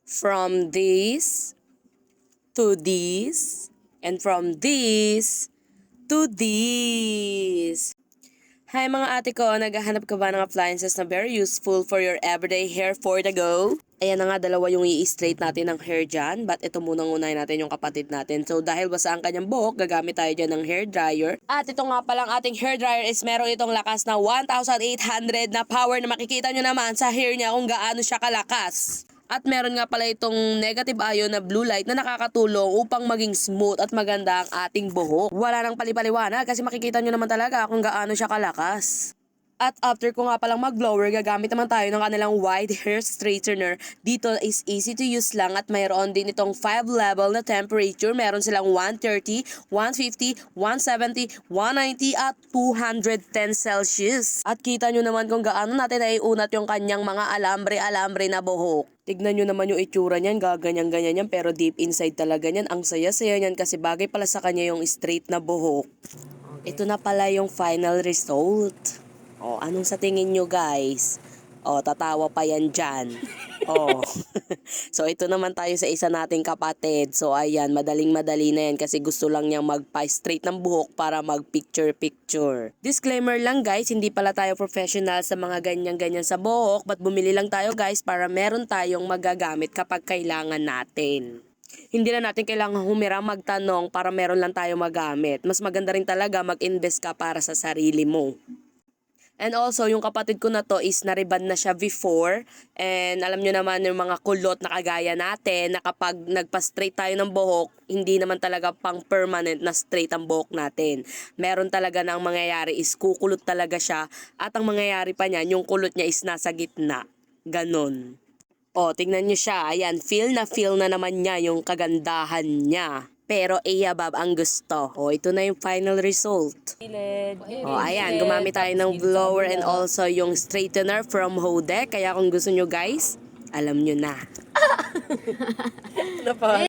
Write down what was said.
from this to this, and from this to this. Hi mga ate ko, naghahanap ka ba ng appliances na very useful for your everyday hair for the go? Ayan na nga, dalawa yung i-straight natin ng hair dyan. But ito munang unahin natin yung kapatid natin. So dahil basa ang kanyang buhok, gagamit tayo dyan ng hair dryer. At ito nga palang ating hair dryer is meron itong lakas na 1,800 na power na makikita nyo naman sa hair niya kung gaano siya kalakas. At meron nga pala itong negative ion na blue light na nakakatulong upang maging smooth at maganda ang ating buhok. Wala nang palipaliwanag kasi makikita nyo naman talaga kung gaano siya kalakas. At after ko nga palang mag-blower, gagamit naman tayo ng kanilang wide hair straightener. Dito is easy to use lang at mayroon din itong 5 level na temperature. Meron silang 130, 150, 170, 190 at 210 Celsius. At kita nyo naman kung gaano natin naiunat yung kanyang mga alambre-alambre na buhok. Tignan nyo naman yung itsura niyan, gaganyan-ganyan yan, pero deep inside talaga niyan. Ang saya-saya niyan kasi bagay pala sa kanya yung straight na buhok. Ito na pala yung final result. Oh, anong sa tingin nyo guys? Oh, tatawa pa yan dyan. Oh. So ito naman tayo sa isa nating kapatid. So ayan, madaling-madali na yan kasi gusto lang niyang magpa-straight ng buhok para mag-picture-picture. Disclaimer lang guys, hindi pala tayo professional sa mga ganyan-ganyan sa buhok, but bumili lang tayo guys para meron tayong magagamit kapag kailangan natin. Hindi na natin kailangan humirang magtanong para meron lang tayo magamit. Mas maganda rin talaga mag-invest ka para sa sarili mo. And also, yung kapatid ko na to is nariban na siya before. And alam nyo naman yung mga kulot na kagaya natin na kapag nagpa-straight tayo ng buhok, hindi naman talaga pang permanent na straight ang buhok natin. Meron talaga na ang mangyayari is kukulot talaga siya. At ang mangyayari pa niyan, yung kulot niya is nasa gitna. Ganon. O, tingnan nyo siya. Ayan, feel na naman niya yung kagandahan niya. Pero iabab ang gusto. O, ito na yung final result. O, ayan, gumamit tayo ng blower and also yung straightener from Hode. Kaya kung gusto nyo guys, alam nyo na. Ano pa?